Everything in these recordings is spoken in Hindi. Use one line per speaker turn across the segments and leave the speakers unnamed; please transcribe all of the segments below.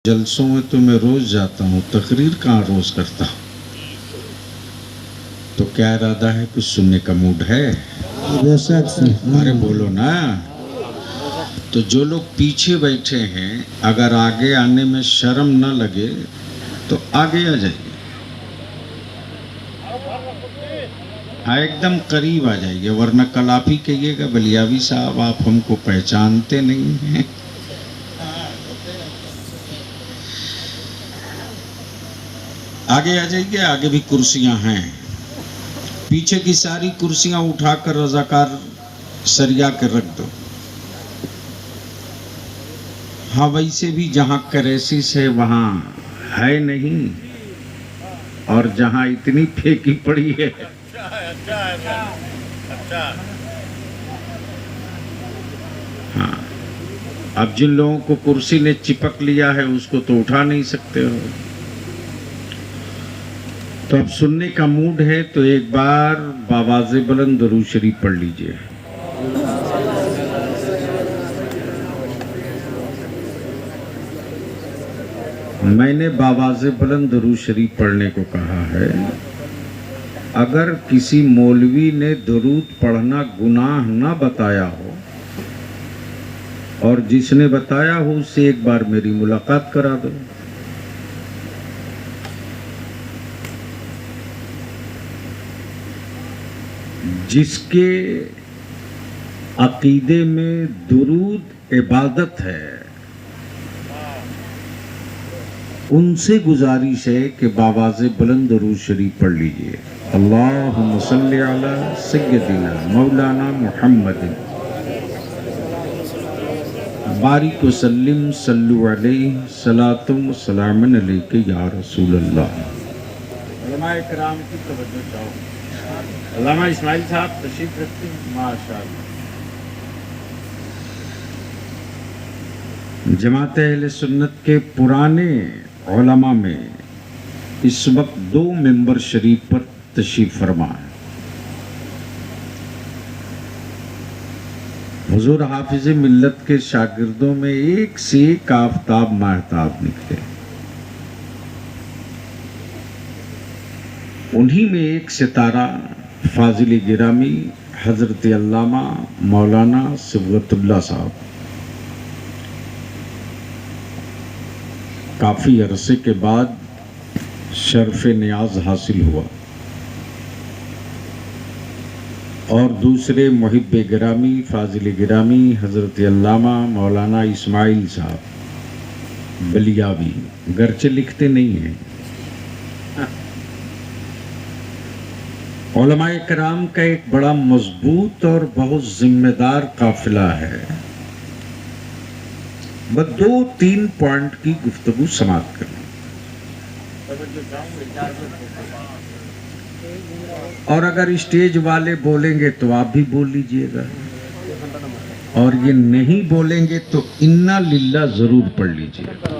जलसों में तो मैं रोज जाता हूँ, तकरीर कहाँ रोज करता हूँ। तो क्या इरादा है, कुछ सुनने का मूड है? अरे बोलो ना। तो जो लोग पीछे बैठे हैं, अगर आगे आने में शर्म न लगे तो आगे आ जाइए। हाँ, एकदम करीब आ जाइए, वरना कल आप ही कहिएगा बलियावी साहब आप हमको पहचानते नहीं हैं। आगे आ जाइए, आगे भी कुर्सियां हैं। पीछे की सारी कुर्सियां उठाकर रजाकार सरिया के रख दो। हाँ, वैसे भी जहां क्राइसिस है वहां है नहीं, और जहां इतनी फेंकी पड़ी है। हाँ, अब जिन लोगों को कुर्सी ने चिपक लिया है उसको तो उठा नहीं सकते हो। तो अब सुनने का मूड है तो एक बार बावाज़े बुलंद दुरूद शरीफ पढ़ लीजिए। मैंने बावाज़े बुलंद दुरूद शरीफ पढ़ने को कहा है। अगर किसी मौलवी ने दुरूद पढ़ना गुनाह ना बताया हो और जिसने बताया हो उससे एक बार मेरी मुलाकात करा दो। जिसके अकीदे में दुरूद इबादत है, उनसे गुजारिश है कि बावाज़े बुलंद दुरूद शरीफ पढ़ लीजिए। अल्लाहुम्मा सल्ली अला सय्यदिना मौलाना मुहम्मदिन बारिक व सल्लिम सल्लु अलैहि सलातुम व सलामुन अलैका या रसूल अल्लाह। उलमाए किराम की तवज्जो चाहो। अल्लामा इस्माइल साहब तशरीफ रखते हैं, माशाअल्लाह। जमात अहले सुन्नत के पुराने उलमा में इस वक्त 2 मेंबर शरीफ पर तशरीफ फरमा है। हुजूर हाफिज मिल्लत के शागिर्दों में एक से एक आफताब महताब निकले। उन्हीं में एक सितारा फाजिल गिरामी हजरत अल्लामा मौलाना सिबगतुल्लाह साहब काफ़ी अरसे के बाद शर्फ नियाज हासिल हुआ, और दूसरे मुहिब्बे गिरामी फाजिल गिरामी हजरत अल्लामा मौलाना इस्माइल साहब बलियावी, गरचे लिखते नहीं हैं। उलमाए किराम का एक बड़ा मजबूत और बहुत जिम्मेदार काफिला है। बस 2-3 पॉइंट की गुफ्तगू समाप्त करना, और अगर स्टेज वाले बोलेंगे तो आप भी बोल लीजिएगा, और ये नहीं बोलेंगे तो इन्ना लिल्ला जरूर पढ़ लीजिएगा।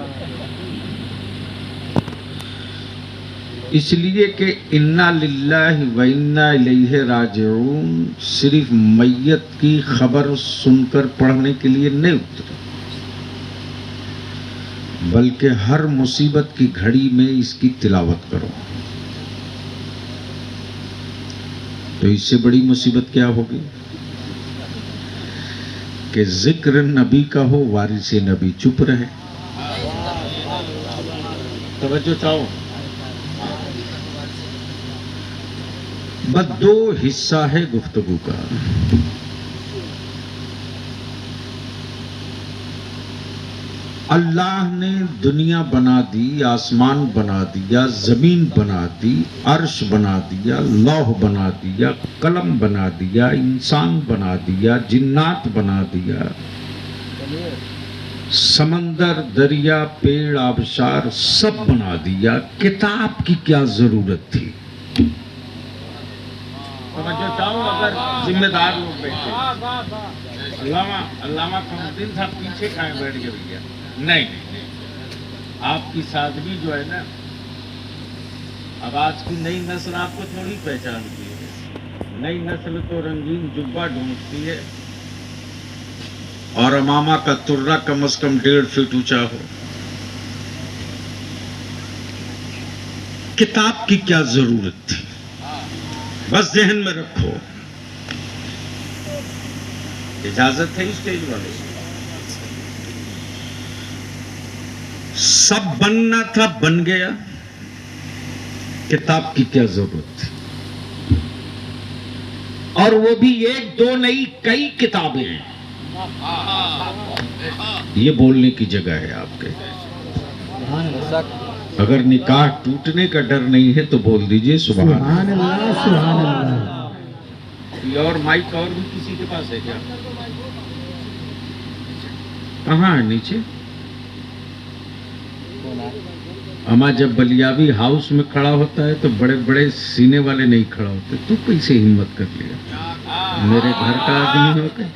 इसलिए कि इन्ना लिल्लाहि व इन्ना इलैहि राजिऊन सिर्फ मैयत की खबर सुनकर पढ़ने के लिए नहीं उतरे, बल्कि हर मुसीबत की घड़ी में इसकी तिलावत करो। तो इससे बड़ी मुसीबत क्या होगी कि जिक्र नबी का हो, वारिसे नबी चुप रहे। तवज्जो चाहो। बस 2 हिस्सा है गुफ्तगू का। अल्लाह ने दुनिया बना दी, आसमान बना दिया, जमीन बना दी, अर्श बना दिया, लौह बना दिया, कलम बना दिया, इंसान बना दिया, जिन्नात बना दिया, समंदर, दरिया, पेड़, आबशार सब बना दिया। किताब की क्या जरूरत थी? अगर जिम्मेदार लोग बैठे, अल्लामा कमरुद्दीन साहब पीछे खाए बैठ गए भैया। नहीं, आपकी सादगी जो है ना, अब आज की नई नस्ल आपको थोड़ी पहचानती है। नई नस्ल तो रंगीन जुब्बा ढूंढती है, और अमामा का तुर्रा कम से कम 1.5 फीट ऊंचा हो, किताब की क्या जरूरत थी, बस जहन में रखो। इजाजत है स्टेज वाले, सब बनना था बन गया, किताब की क्या जरूरत थी। और वो भी एक दो नहीं, कई किताबें हैं। ये बोलने की जगह है आपके। अगर निकाह टूटने का डर नहीं है तो बोल दीजिए सुभान अल्लाह, सुभान अल्लाह। और माइक और भी किसी के पास है क्या? कहाँ है नीचे? अमा जब बलियावी हाउस में खड़ा होता है तो बड़े बड़े सीने वाले नहीं खड़ा होते। तू कैसे हिम्मत कर लिया? मेरे घर का आदमी होकर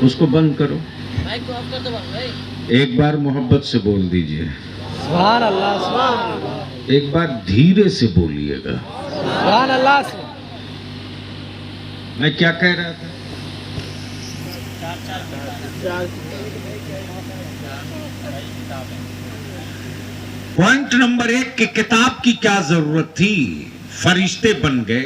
उसको बंद करो। एक बार मोहब्बत से बोल दीजिए
सुभान अल्लाह, सुभान अल्लाह।
एक बार धीरे से बोलिएगा
सुभान अल्लाह।
मैं क्या कह रहा था? पॉइंट नंबर 1 कि किताब की क्या जरूरत थी। फरिश्ते बन गए,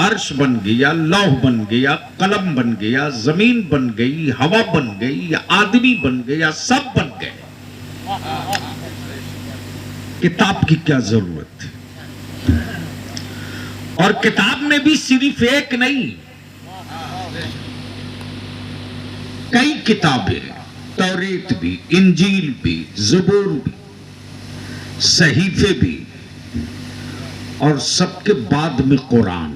अर्श बन गया, लौह बन गया, कलम बन गया, जमीन बन गई, हवा बन गई, आदमी बन गया, सब बन गए। किताब की क्या जरूरत थी? और किताब में भी सिर्फ एक नहीं, कई किताबें, तौरेत भी, इंजील भी, ज़बूर भी, सहीफे भी, और सबके बाद में कुरान।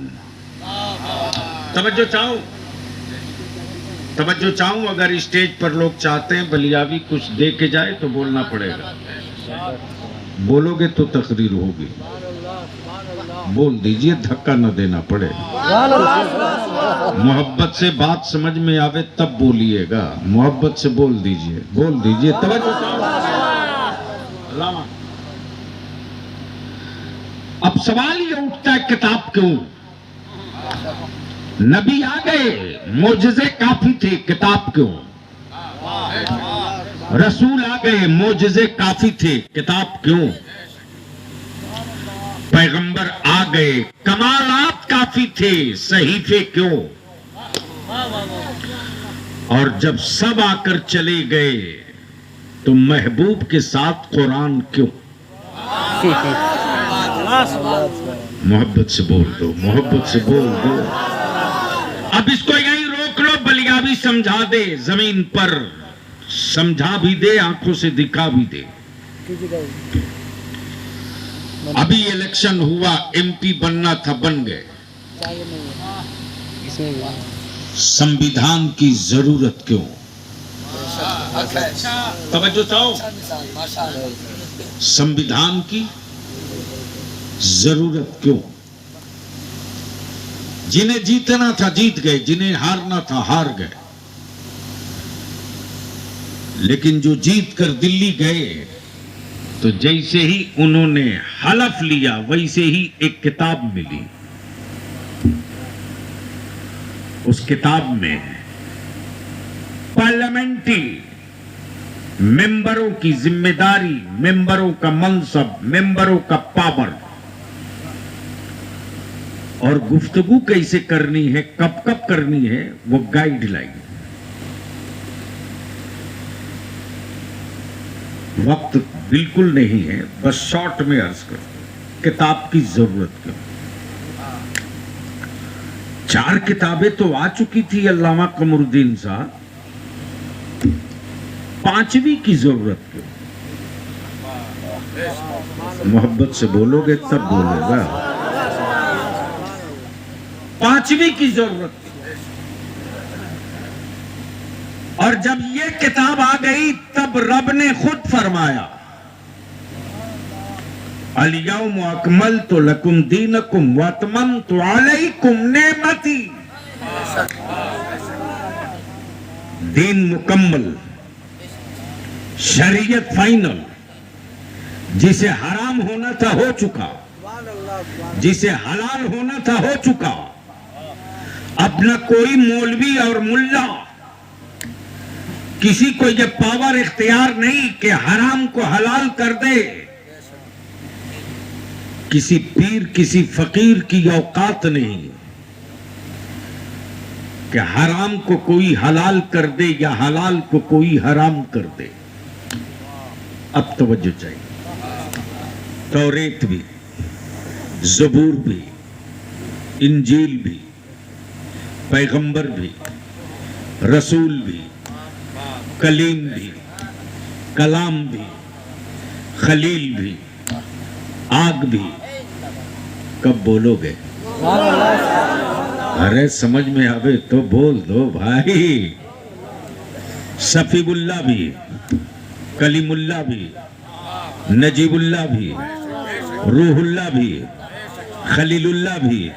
तवज्जो चाहूं अगर स्टेज पर लोग चाहते हैं बलियावी कुछ दे के जाए तो बोलना पड़ेगा। बोलोगे तो तकरीर होगी। बोल दीजिए, धक्का न देना पड़े। मोहब्बत से बात समझ में आवे तब बोलिएगा। मोहब्बत से बोल दीजिए, बोल दीजिए। तवज्जो। अब सवाल ये उठता है, किताब क्यों? नबी आ गए, मोजज़े काफी थे, किताब क्यों? रसूल आ गए, मोजज़े काफी थे, किताब क्यों? पैगंबर आ गए, कमालात काफी थे, सहीफे क्यों? और जब सब आकर चले गए तो महबूब के साथ कुरान क्यों? मोहब्बत से बोल दो, मोहब्बत से बोल दो। अब इसको यहीं रोक लो, बलियावी समझा दे, जमीन पर समझा भी दे, आंखों से दिखा भी दे। अभी इलेक्शन हुआ, एमपी बनना था, बन गए। संविधान की जरूरत क्यों? तवज्जो चाहो, संविधान की जरूरत क्यों? जिन्हें जीतना था जीत गए, जिन्हें हारना था हार गए। लेकिन जो जीत कर दिल्ली गए तो जैसे ही उन्होंने हलफ लिया वैसे ही एक किताब मिली। उस किताब में पार्लियामेंट्री मेंबरों की जिम्मेदारी, मेंबरों का मनसब, मेंबरों का पावर और गुफ्तगू कैसे करनी है, कब कब करनी है, वो गाइडलाइन। वक्त बिल्कुल नहीं है, बस शॉर्ट में अर्ज कर, किताब की जरूरत क्यों? 4 किताबें तो आ चुकी थी अल्लामा कमरुद्दीन साहब, 5वीं की जरूरत क्यों? मोहब्बत से बोलोगे तब बोलेगा। 5वीं की जरूरत थी। और जब ये किताब आ गई तब रब ने खुद फरमाया, अल-यौम अकमलतु लकुम दीनकुम व अतममतु अलैकुम नेमती। दीन मुकम्मल, शरीयत फाइनल। जिसे हराम होना था हो चुका, जिसे हलाल होना था हो चुका। अब न कोई मौलवी और मुल्ला किसी को ये पावर इख्तियार नहीं कि हराम को हलाल कर दे। किसी पीर किसी फकीर की औकात नहीं कि हराम को कोई हलाल कर दे या हलाल को कोई हराम कर दे। अब तवज्जो चाहिए। तौरेत भी, ज़बूर भी, इंजील भी, पैगंबर भी, रसूल भी, कलीम भी, कलाम भी, खलील भी, आग भी, कब बोलोगे? अरे समझ में आवे तो बोल दो भाई। सफीबुल्ला भी, कलीमुल्ला भी, नजीबुल्ला भी, रूहुल्ला भी, खलीलुल्ला भी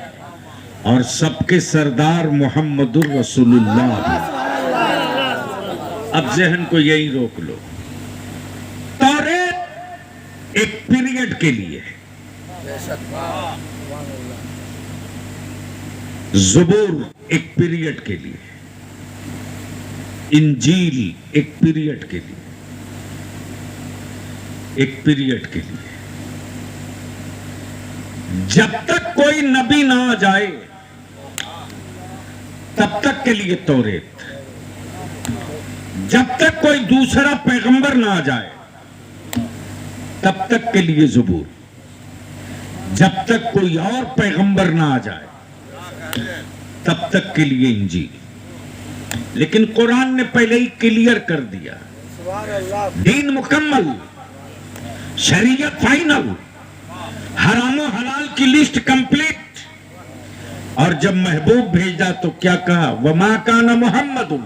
और सबके सरदार मोहम्मदुर रसूलुल्लाह भी। अब जहन को यही रोक लो। तौरेत एक पीरियड के लिए है, ज़बूर एक पीरियड के लिए, इंजील एक पीरियड के लिए, एक पीरियड के लिए। जब तक कोई नबी ना आ जाए तब तक के लिए तौरेत, जब तक कोई दूसरा पैगंबर ना आ जाए तब तक के लिए ज़बूर, जब तक कोई और पैगंबर ना आ जाए तब तक के लिए इंजील। लेकिन कुरान ने पहले ही क्लियर कर दिया, दीन मुकम्मल, शरीयत फाइनल, हरामो हलाल की लिस्ट कंप्लीट। और जब महबूब भेजा तो क्या कहा? वमा काना मुहम्मदुन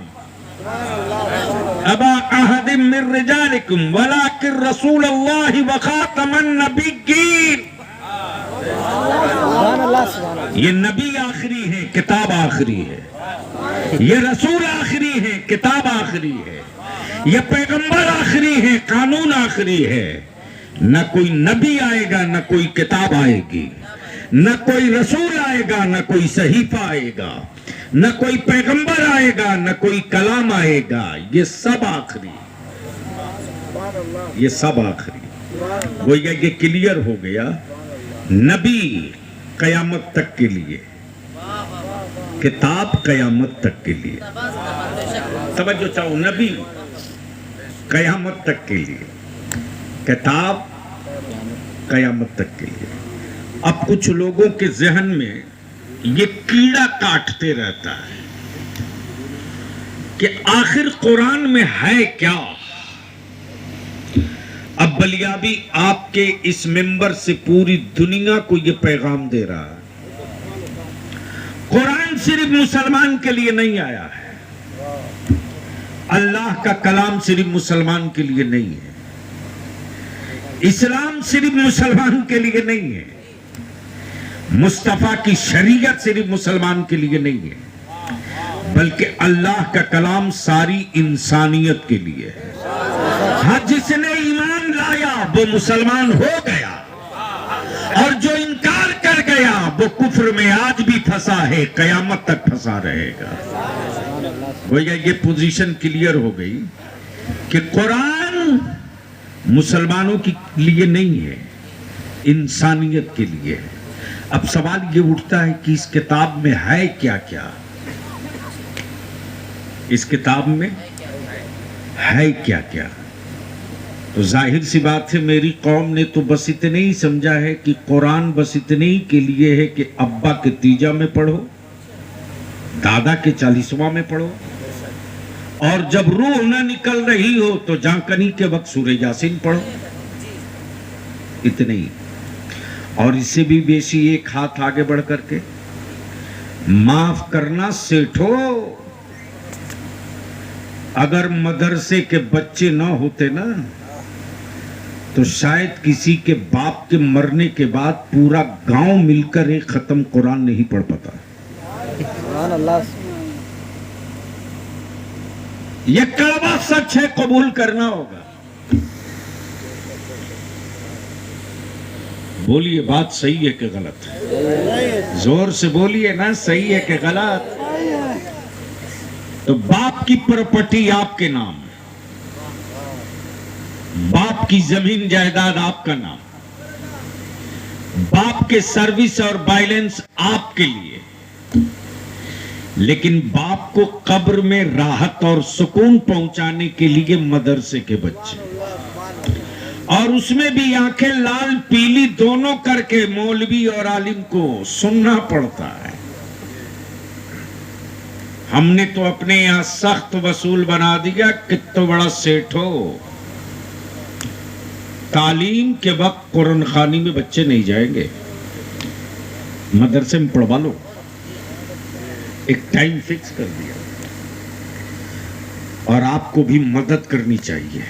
अबा अहदिम मिन रिजालिकुम वलाकिन रसूलुल्लाहि व खातमन नबिय्यीन। ये नबी आखिरी है, किताब आखिरी है। ये रसूल आखिरी है, किताब आखिरी है। ये पैगंबर आखिरी है, कानून आखिरी है। न कोई नबी आएगा, न कोई किताब आएगी, न कोई रसूल आएगा, न कोई सहीफा आएगा, न कोई पैगंबर आएगा, न कोई कलाम आएगा। ये सब आखिरी, ये सब आखिरी। वो ये क्लियर हो गया। नबी कयामत तक के लिए, किताब कयामत तक के लिए। तवज्जो चाहो, नबी कयामत तक के लिए, किताब कयामत तक के लिए। अब कुछ लोगों के जहन में ये कीड़ा काटते रहता है कि आखिर कुरान में है क्या। अब बलियाबी आपके इस मिंबर से पूरी दुनिया को ये पैगाम दे रहा है, कुरान सिर्फ मुसलमान के लिए नहीं आया है, अल्लाह का कलाम सिर्फ मुसलमान के लिए नहीं है, इस्लाम सिर्फ मुसलमान के लिए नहीं है, मुस्तफा की शरीयत सिर्फ मुसलमान के लिए नहीं है, बल्कि अल्लाह का कलाम सारी इंसानियत के लिए है। हाँ, जिसने ईमान लाया वो मुसलमान हो गया, और जो इनकार कर गया वो कुफ्र में आज भी फंसा है, कयामत तक फंसा रहेगा। भैया ये पोजीशन क्लियर हो गई कि कुरान मुसलमानों के लिए नहीं है, इंसानियत के लिए है। अब सवाल ये उठता है कि इस किताब में है क्या क्या? इस किताब में है क्या क्या? तो जाहिर सी बात है, मेरी कौम ने तो बस इतने ही समझा है कि कुरान बस इतने ही के लिए है कि अब्बा के तीजा में पढ़ो, दादा के 40वां में पढ़ो, और जब रूह न निकल रही हो तो जांकनी के वक्त सूरह यासीन पढ़ो, इतने ही। और इससे भी बेसी एक हाथ आगे बढ़ करके, माफ करना सेठो, अगर मदरसे के बच्चे ना होते ना तो शायद किसी के बाप के मरने के बाद पूरा गांव मिलकर एक खत्म कुरान नहीं पढ़ पाता। यह कड़वा सच है, कबूल करना होगा। बोलिए, बात सही है कि गलत है? जोर से बोलिए ना, सही है कि गलत? तो बाप की प्रॉपर्टी आपके नाम, बाप की जमीन जायदाद आपका नाम, बाप के सर्विस और बैलेंस आपके लिए, लेकिन बाप को कब्र में राहत और सुकून पहुंचाने के लिए मदरसे के बच्चे, और उसमें भी आंखें लाल पीली दोनों करके मौलवी और आलिम को सुनना पड़ता है। हमने तो अपने यहां सख्त वसूल बना दिया, कितना बड़ा सेठ हो, तालीम के वक्त कुरान खानी में बच्चे नहीं जाएंगे, मदरसे में पढ़वा लो। एक टाइम फिक्स कर दिया। और आपको भी मदद करनी चाहिए,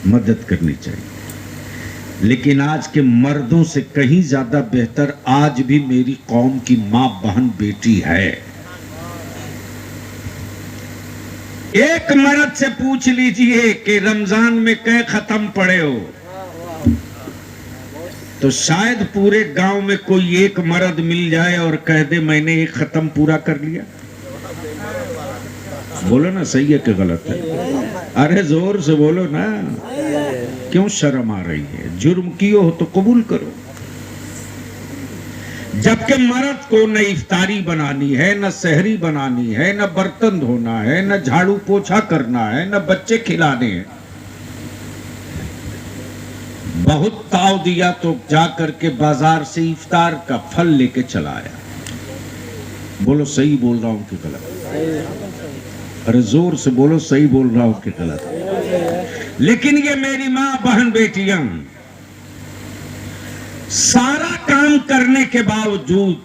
मदद करनी चाहिए। लेकिन आज के मर्दों से कहीं ज्यादा बेहतर आज भी मेरी कौम की मां बहन बेटी है। एक मर्द से पूछ लीजिए कि रमजान में कै खत्म पढ़े हो, तो शायद पूरे गांव में कोई एक मर्द मिल जाए और कह दे मैंने एक खत्म पूरा कर लिया। बोलो ना, सही है कि गलत है? अरे जोर से बोलो ना, क्यों शर्म आ रही है? जुर्म कियो हो तो कबूल करो। जबकि मर्द को न इफ्तारी बनानी है, न सहरी बनानी है, न बर्तन धोना है, न झाड़ू पोछा करना है, न बच्चे खिलाने हैं। बहुत ताव दिया तो जा करके बाजार से इफ्तार का फल लेके चला आया। बोलो सही बोल रहा हूं कि गलत? अरे जोर से बोलो, सही बोल रहा हूं कि गलत? लेकिन ये मेरी मां बहन बेटियां सारा काम करने के बावजूद,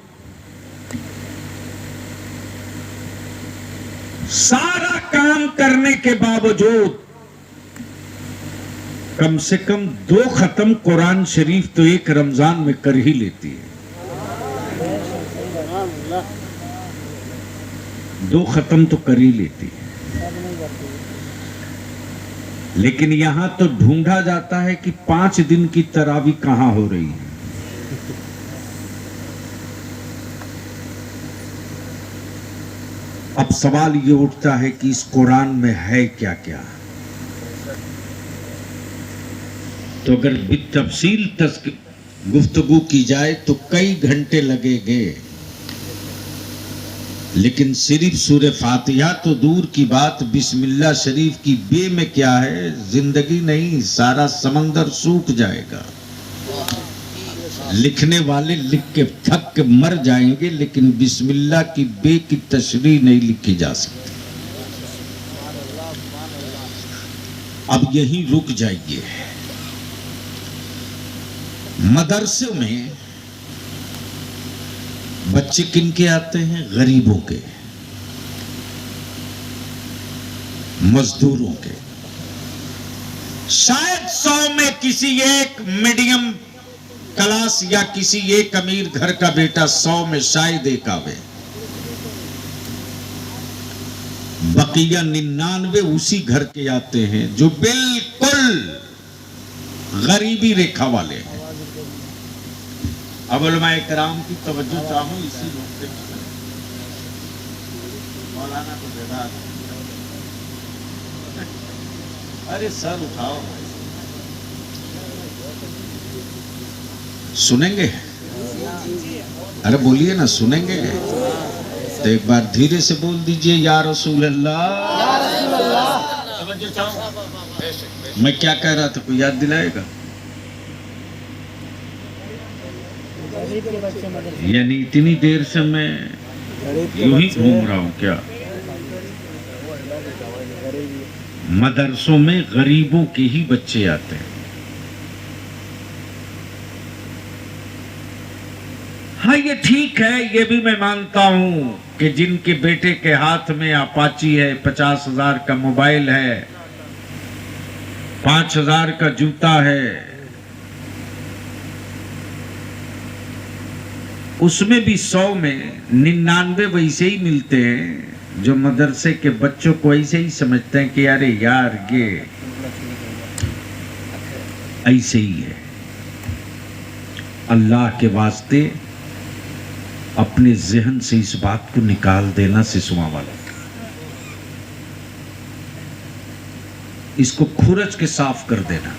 सारा काम करने के बावजूद कम से कम 2 खत्म कुरान शरीफ तो एक रमजान में कर ही लेती है। 2 खत्म तो कर ही लेती है। लेकिन यहां तो ढूंढा जाता है कि 5 दिन की तरावी कहां हो रही है। अब सवाल ये उठता है कि इस कुरान में है क्या क्या? तो अगर बितफसील गुफ्तगू की जाए तो कई घंटे लगेंगे, लेकिन सिर्फ सूरह फातिहा तो दूर की बात, बिस्मिल्लाह शरीफ की बे में क्या है? जिंदगी नहीं, सारा समंदर सूख जाएगा। लिखने वाले लिख के थक के मर जाएंगे, लेकिन बिस्मिल्लाह की बे की तशरीह नहीं लिखी जा सकती। अब यहीं रुक जाइए। मदरसे में बच्चे किनके आते हैं? गरीबों के, मजदूरों के। शायद 100 में किसी एक मीडियम क्लास या किसी एक अमीर घर का बेटा 100 में शायद एक आवे, बकिया 99 उसी घर के आते हैं जो बिल्कुल गरीबी रेखा वाले हैं। अब उलमाए किराम की तवज्जो चाहूं इसी नुक्ते पर। मौलाना को बेदार, अरे सर उठाओ, सुनेंगे? अरे बोलिए ना, सुनेंगे? तो एक बार धीरे से बोल दीजिए, या रसूल अल्लाह। तवज्जो चाहूं। मैं क्या कह रहा था, कोई याद दिलाएगा? यानी इतनी देर से मैं यूं ही घूम रहा हूं क्या? मदरसों में गरीबों के ही बच्चे आते हैं। हाँ, ये ठीक है, ये भी मैं मानता हूं कि जिनके बेटे के हाथ में अपाची है, 50,000 का मोबाइल है, 5,000 का जूता है, उसमें भी 100 में 99 वैसे ही मिलते हैं जो मदरसे के बच्चों को ऐसे ही समझते हैं कि अरे यार ये ऐसे ही है। अल्लाह के वास्ते अपने जहन से इस बात को निकाल देना सिसुआ वाला, इसको खुरच के साफ कर देना।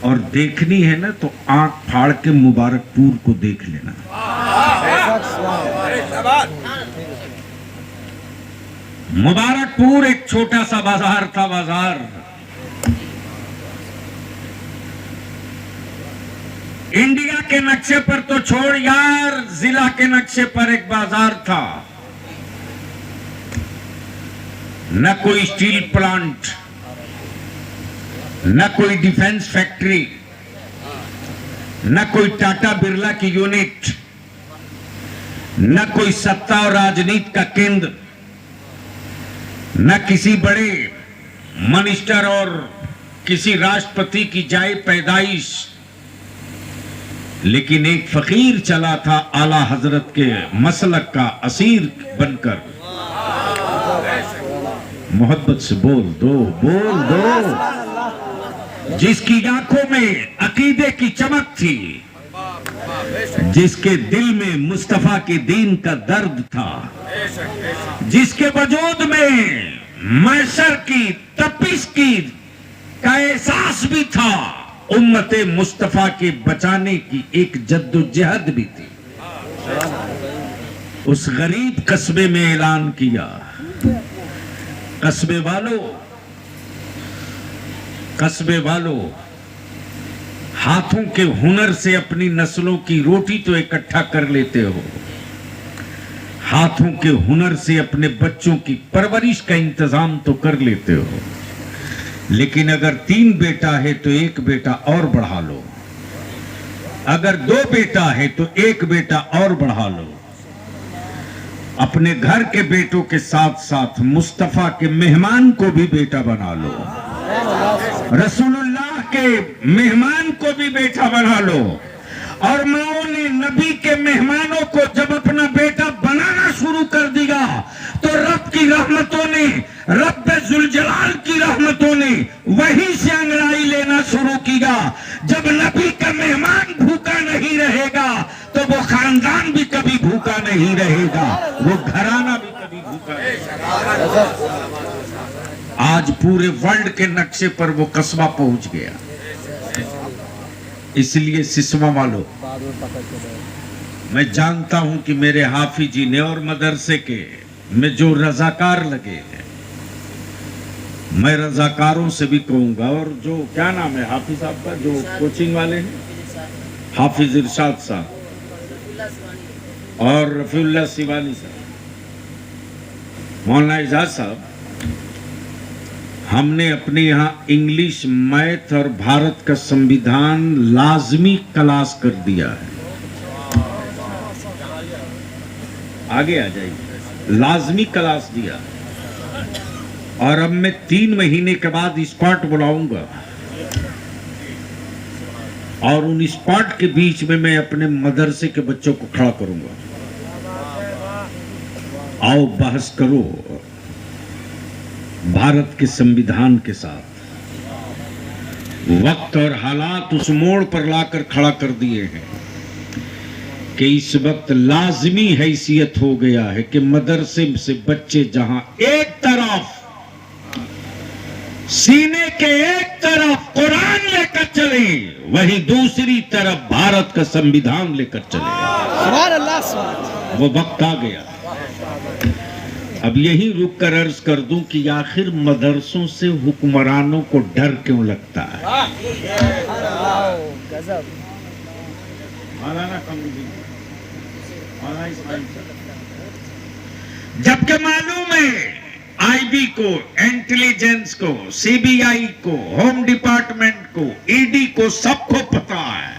और देखनी है ना तो आंख फाड़ के मुबारकपुर को देख लेना। मुबारकपुर एक छोटा सा बाजार था, बाजार। इंडिया के नक्शे पर तो छोड़ यार, जिला के नक्शे पर एक बाजार था। न कोई स्टील प्लांट, न कोई डिफेंस फैक्ट्री, न कोई टाटा बिरला की यूनिट, न कोई सत्ता और राजनीति का केंद्र, न किसी बड़े मिनिस्टर और किसी राष्ट्रपति की जाए पैदाइश, लेकिन एक फकीर चला था आला हजरत के मसलक का असीर बनकर। मोहब्बत से बोल दो, बोल दो। जिसकी आंखों में अकीदे की चमक थी, जिसके दिल में मुस्तफा के दीन का दर्द था, जिसके वजूद में मैशर की तपिश की का एहसास भी था, उम्मते मुस्तफा के बचाने की एक जद्दोजहद भी थी। उस गरीब कस्बे में ऐलान किया, कस्बे वालों, हाथों के हुनर से अपनी नस्लों की रोटी तो इकट्ठा कर लेते हो, हाथों के हुनर से अपने बच्चों की परवरिश का इंतजाम तो कर लेते हो, लेकिन अगर 3 बेटा है तो 1 बेटा और बढ़ा लो, अगर 2 बेटा है तो 1 बेटा और बढ़ा लो। अपने घर के बेटों के साथ साथ मुस्तफा के मेहमान को भी बेटा बना लो, रसूलुल्लाह के मेहमान को भी बेटा बना लो। और माओ ने नबी के मेहमानों को जब अपना बेटा बनाना शुरू कर दिया तो रब की रहमतों ने, रब्बे जुल जलाल की रहमतों ने वहीं से अंगड़ाई लेना शुरू किया। जब नबी का मेहमान भूखा नहीं रहेगा तो वो खानदान भी कभी भूखा नहीं रहेगा, वो घराना भी कभी भूखा नहीं रहेगा। आज पूरे वर्ल्ड के नक्शे पर वो कस्बा पहुंच गया। इसलिए सिसवा वालों, मैं जानता हूं कि मेरे हाफिज जी ने और मदरसे के में जो रजाकार लगे हैं, मैं रजाकारों से भी कहूंगा, और जो क्या नाम है हाफिज साहब का जो कोचिंग वाले हैं, हाफिज इरशाद साहब और रफीउल्लाह सिवानी साहब, मौलाना एजाज साहब, हमने अपने यहाँ इंग्लिश, मैथ और भारत का संविधान लाजमी क्लास कर दिया है। आगे आ जाइए, लाजमी क्लास दिया। और अब मैं 3 महीने के बाद स्पॉट बुलाऊंगा और उन स्पॉट के बीच में मैं अपने मदरसे के बच्चों को खड़ा करूंगा। आओ बहस करो भारत के संविधान के साथ। वक्त और हालात उस मोड़ पर लाकर खड़ा कर दिए हैं कि इस वक्त लाजमी हैसियत हो गया है कि मदरसे से बच्चे जहां एक तरफ सीने के एक तरफ कुरान लेकर चले, वहीं दूसरी तरफ भारत का संविधान लेकर चले।
सुभान अल्लाह, सुभान अल्लाह।
वो वक्त आ गया। अब यही रुक कर अर्ज कर दूं कि आखिर मदरसों से हुक्मरानों को डर क्यों लगता है? जबकि मालूम है आईबी को, इंटेलिजेंस को, सीबीआई को, होम डिपार्टमेंट को, ईडी को, सबको पता है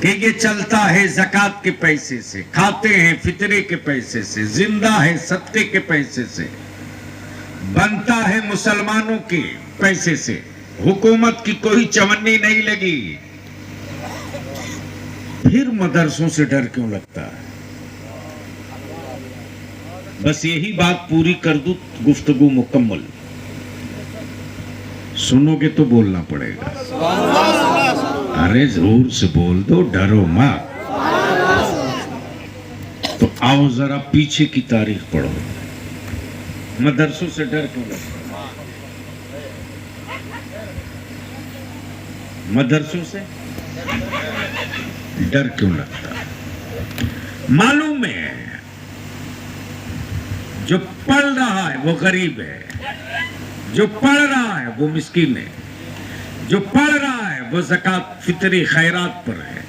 कि ये चलता है ज़कात के पैसे से, खाते हैं फितरे के पैसे से, जिंदा है सदके के पैसे से, बनता है मुसलमानों के पैसे से। हुकूमत की कोई चवन्नी नहीं लगी, फिर मदरसों से डर क्यों लगता है? बस यही बात पूरी कर दूं, गुफ्तगू मुकम्मल। सुनोगे तो बोलना पड़ेगा। अरे जोर से बोल दो, डरो मत। तो आओ जरा पीछे की तारीख पढ़ो। मदरसों से डर क्यों लगता है? मदरसों से डर क्यों लगता है? मालूम है जो पढ़ रहा है वो गरीब है, जो पढ़ रहा है वो मिस्कीन है, जो पढ़ रहा है वो ज़कात फितरी खैरात पर है,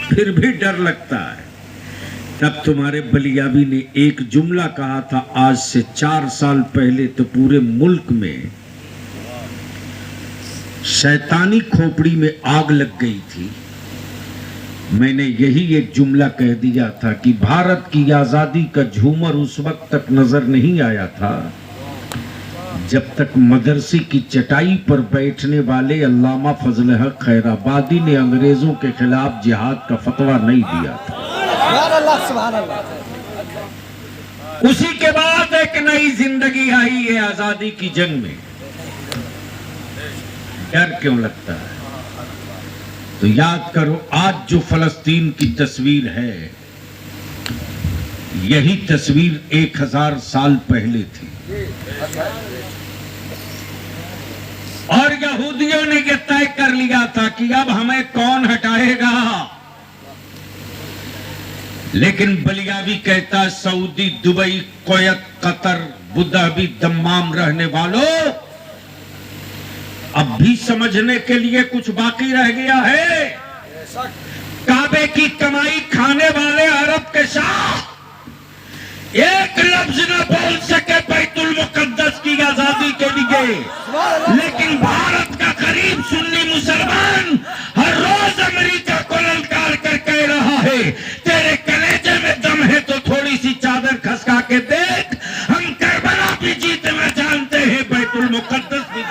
फिर भी डर लगता है। तब तुम्हारे बलियाबी ने एक जुमला कहा था आज से 4 साल पहले, तो पूरे मुल्क में शैतानी खोपड़ी में आग लग गई थी। मैंने यही एक जुमला कह दिया था कि भारत की आजादी का झूमर उस वक्त तक नजर नहीं आया था जब तक मदरसे की चटाई पर बैठने वाले अल्लामा फजल हक खैराबादी ने अंग्रेजों के खिलाफ जिहाद का फतवा नहीं दिया था।
सुभान अल्लाह।
उसी के बाद एक नई जिंदगी आई है आजादी की जंग में। डर क्यों लगता है? तो याद करो आज जो फलस्तीन की तस्वीर है, यही तस्वीर 1000 साल पहले थी। और यहूदियों ने यह तय कर लिया था कि अब हमें कौन हटाएगा। लेकिन बलियावी कहता Saudi, Dubai, Kuwait, Qatar, Abu Dhabi, Dammam रहने वालों, अब भी समझने के लिए कुछ बाकी रह गया है। काबे की कमाई खाने वाले अरब के शाह एक लफ्ज न बोल सके बैतुल मुकद्दस की आजादी के लिए, लेकिन भारत का गरीब सुन्नी मुसलमान हर रोज अमेरिका को ललकार कर कह रहा है तेरे कलेजे में दम है तो थोड़ी सी चादर खसका के देख, हम करबला भी जीतना जानते हैं, बैतुल मुकद्दस भी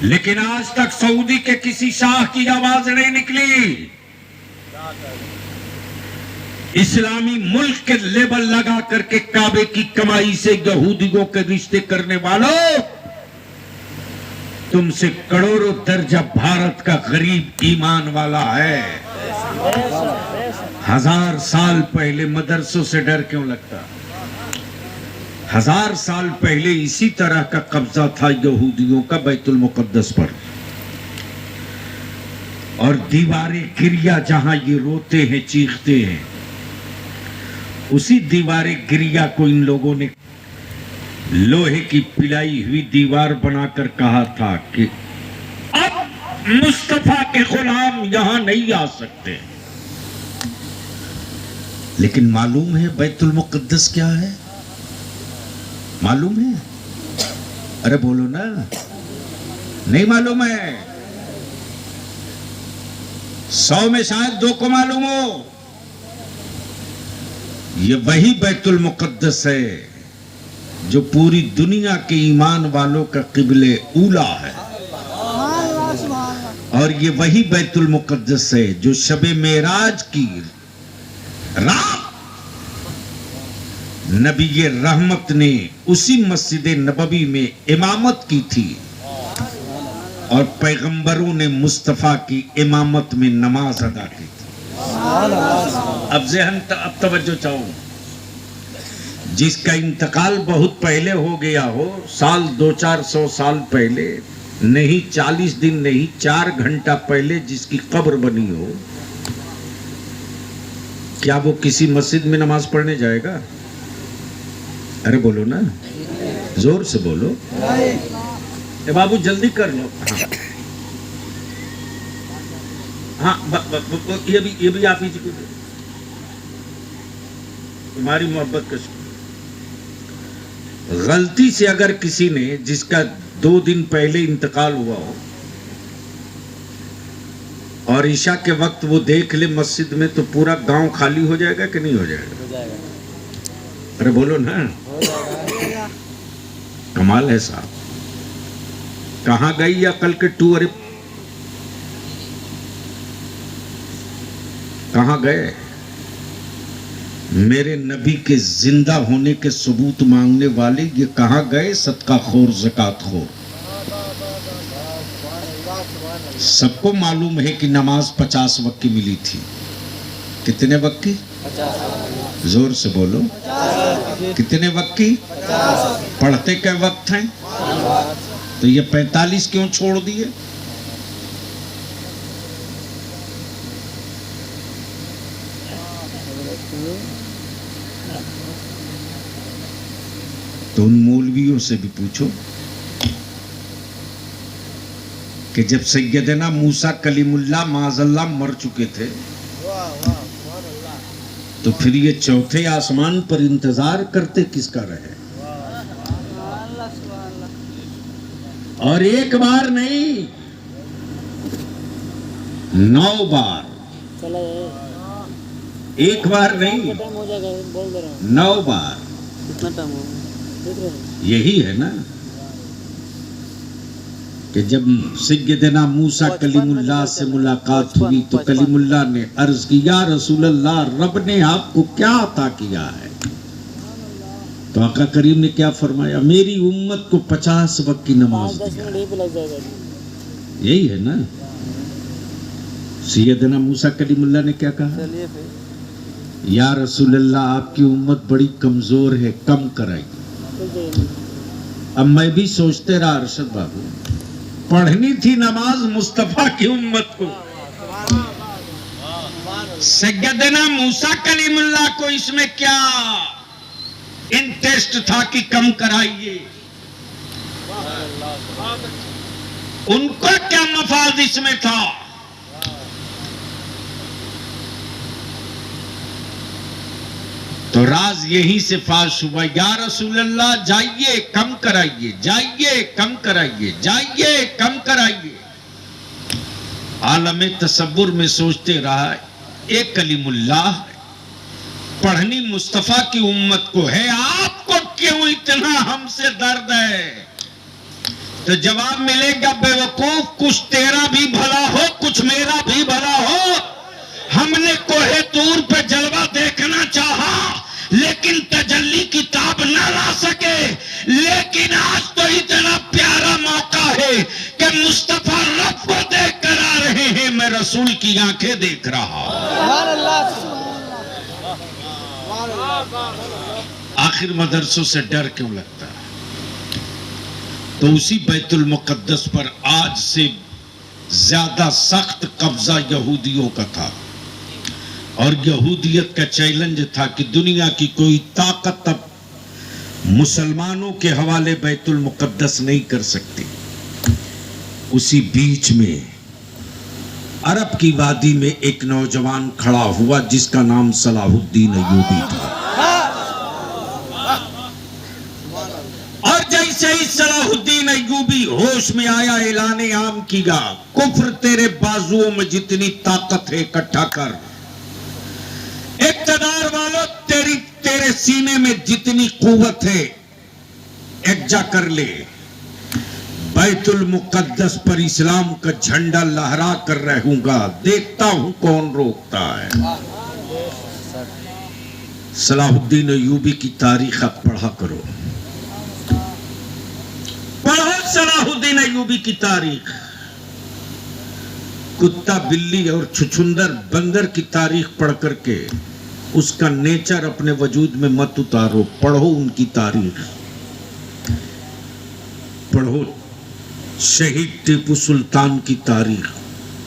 लेकिन आज तक सऊदी के किसी शाह की आवाज नहीं निकली। इस्लामी मुल्क के लेबल लगा करके काबे की कमाई से यहूदियों के रिश्ते करने वालों, तुमसे करोड़ों दर्जा भारत का गरीब ईमान वाला है। 1000 साल पहले मदरसों से डर क्यों लगता? 1000 साल पहले इसी तरह का कब्जा था यहूदियों का बैतुल मुकद्दस पर। और दीवारें गिरिया जहां ये रोते हैं, चीखते हैं, उसी दीवारें गिरिया को इन लोगों ने लोहे की पिलाई हुई दीवार बनाकर कहा था कि अब मुस्तफा के गुलाम यहां नहीं आ सकते। लेकिन मालूम है बैतुल मुकद्दस क्या है? मालूम है? अरे बोलो ना, नहीं मालूम है? 100 में शायद 2 को मालूम हो। ये वही बैतुल मुकद्दस है जो पूरी दुनिया के ईमान वालों का किबले ऊला है। और ये वही बैतुल मुकद्दस है जो शबे मेराज की रात नबी ये रहमत ने उसी मस्जिद नबवी में इमामत की थी और पैगंबरों ने मुस्तफा की इमामत में नमाज अदा की थी। अब ज़हन अब तवज्जो चाहो, जिसका इंतकाल बहुत पहले हो गया हो, साल 200-400 साल पहले नहीं, 40 दिन नहीं, 4 घंटा पहले जिसकी कब्र बनी हो, क्या वो किसी मस्जिद में नमाज पढ़ने जाएगा? अरे बोलो ना, जोर से बोलो। ए बाबू जल्दी कर लो। हाँ, ये भी आप ही जी को दो। तुम्हारी मोहब्बत का शुक्र। गलती से अगर किसी ने, जिसका 2 दिन पहले इंतकाल हुआ हो और ईशा के वक्त वो देख ले मस्जिद में, तो पूरा गांव खाली हो जाएगा कि नहीं हो जाएगा? अरे बोलो ना। कमाल है साहब। कहां गई अकल के टू? अरे कहां गए? मेरे नबी के जिंदा होने के सबूत मांगने वाले ये कहां गए? सदका खोर, ज़कात खोर। सबको मालूम है कि नमाज 50 वक्त की मिली थी। कितने वक्त की? जोर से बोलो। कितने वक्त की? पढ़ते क्या वक्त हैं? तो ये 45 क्यों छोड़ दिए? तो उन मौलवियों से भी पूछो कि जब सैयदना मूसा कलीमुल्लाह माज़अल्लाह मर चुके थे तो फिर ये चौथे आसमान पर इंतजार करते किसका रहे? और एक बार नहीं, 9 बार। एक बार नहीं, 9 बार। यही है ना कि जब सैयदना मूसा कलीमुल्लाह से मुलाकात हुई तो कलीमुल्लाह ने अर्ज किया, रसूल अल्लाह, रब ने आपको क्या अता किया है? तो आका करीम ने क्या फरमाया? मेरी उम्मत को 50 वक्त की नमाज दिया। यही है ना। सैयदना मूसा कलीमुल्लाह ने क्या कहा? या रसूल अल्लाह, आपकी उम्मत बड़ी कमजोर है, कम कराइए। अब मैं भी सोचते रहा अरशद बाबू, पढ़नी थी नमाज मुस्तफा की उम्मत को, सैयदना मूसा कलीमुल्लाह को इसमें क्या इंटरेस्ट था कि कम कराइए? उनको क्या मफाद इसमें था? तो राज यहीं से फाश हुआ। या रसूल अल्लाह, जाइए कम कराइए, जाइए कम कराइए, जाइए कम कराइए। आलम तसव्वुर में सोचते रहा, एक कलीमुल्लाह पढ़नी मुस्तफा की उम्मत को है, आपको क्यों इतना हमसे दर्द है? तो जवाब मिलेगा, बेवकूफ, कुछ तेरा भी भला हो, कुछ मेरा भी भला हो। हमने कोहे तूर पे जलवा देखना चाहा, लेकिन तजल्ली की ताब ना ला सके। लेकिन आज तो इतना प्यारा मौका है कि मुस्तफा रब को देख कर आ रहे हैं, मैं रसूल की आंखें देख रहा हूं। आखिर मदरसों से डर क्यों लगता है? तो उसी बैतुल मुकद्दस पर आज से ज्यादा सख्त कब्जा यहूदियों का था, और यहूदियत का चैलेंज था कि दुनिया की कोई ताकत अब मुसलमानों के हवाले बैतुल मुकद्दस नहीं कर सकती। उसी बीच में अरब की वादी में एक नौजवान खड़ा हुआ जिसका नाम सलाहुद्दीन अय्यूबी था। और जैसे ही सलाहुद्दीन अय्यूबी होश में आया, ऐलान आम किया, कुफ्र तेरे बाजुओं में जितनी ताकत है इकट्ठा कर, इक़्तिदार वालों तेरे सीने में जितनी कुव्वत है एकजा कर ले। बैतुल मुकद्दस पर इस्लाम का झंडा लहरा कर रहूंगा, देखता हूं कौन रोकता है। सलाहुद्दीन अय्यूबी की तारीख आप पढ़ा करो, पढ़ो सलाहुद्दीन अय्यूबी की तारीख। कुत्ता, बिल्ली और छुछुंदर बंदर की तारीख पढ़ करके उसका नेचर अपने वजूद में मत उतारो, पढ़ो उनकी तारीख। पढ़ो शहीद टीपू सुल्तान की तारीख,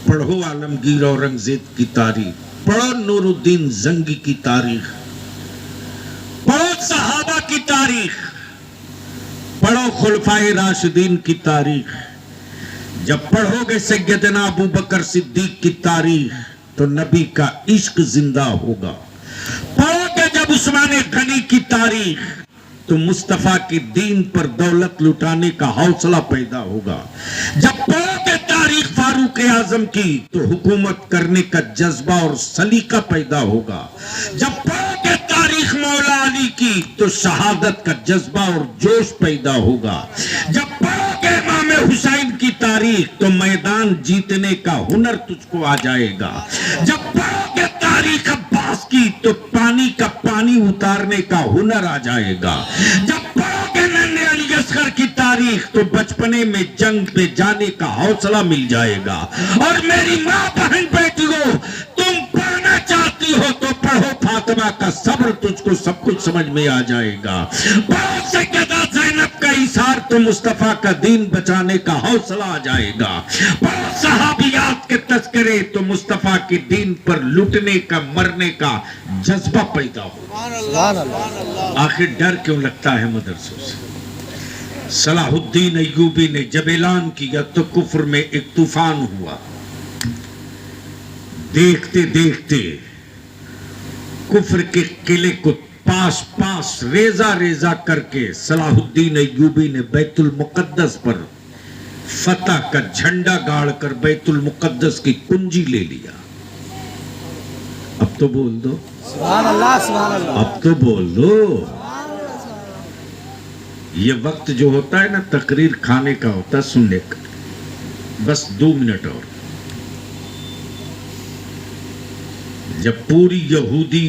पढ़ो आलमगीर औरंगजेब की तारीख, पढ़ो नूरुद्दीन जंगी की तारीख, पढ़ो सहाबा की तारीख, पढ़ो खुलफाए राशिदीन की तारीख। जब पढ़ोगे सैयदना अबू बकर सिद्दीक की तारीख तो नबी का इश्क जिंदा होगा। पढ़ोगे जब उस्मान गनी की तारीख तो मुस्तफा के दीन पर दौलत लुटाने का हौसला पैदा होगा। जब पढ़ोगे तारीख फारूक आजम की तो हुकूमत करने का जज्बा और सलीका पैदा होगा। जब पढ़ोगे तारीख मौला अली की तो शहादत का जज्बा और जोश पैदा होगा। जब पढ़ोगे इमाम हुसैन की तारीख तो मैदान जीतने का हुनर तुझको आ जाएगा। जब पढ़ोगे तारीख अब्बास की तो पानी का पानी उतारने का हुनर आ जाएगा। जब पढ़ोगे नन्हे अली असगर की तारीख तो बचपने में जंग पे जाने का हौसला मिल जाएगा। और मेरी माँ बहन बेटियों, तुम पढ़ना चाहती हो तो पढ़ो फातिमा
उसको सब कुछ समझ में आ जाएगा। पड़ोस से कहता ज़ैनब का इशार तो मुस्तफा का दीन बचाने का हौसला आ जाएगा। पड़ोस सहाबियात के तस्करे तो मुस्तफा के दीन पर लूटने का मरने का जज्बा पैदा हो।
सुभान अल्लाह।
आखिर डर क्यों लगता है मदरसों से? सलाहुद्दीन अय्यूबी ने जब ऐलान किया तो कुफ्र में एक तूफान हुआ। देखते देखते कुफ्र के किले को पास पास रेजा रेजा करके सलाहुद्दीन अय्यूबी ने बैतुल मुकद्दस पर फतह का झंडा गाड़कर बैतुल मुकद्दस की कुंजी ले लिया। अब तो बोल दो
सुभान अल्लाह, सुभान अल्लाह।
अब तो बोल दो। ये वक्त जो होता है ना तकरीर खाने का होता है, सुनने का। बस 2 मिनट और। जब पूरी यहूदी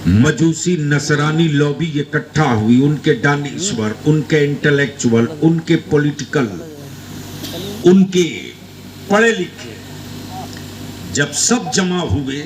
मजूसी नसरानी लॉबी इकट्ठा हुई, उनके दानिश्वर, उनके इंटेलेक्चुअल, उनके पॉलिटिकल, उनके पढ़े लिखे, जब सब जमा हुए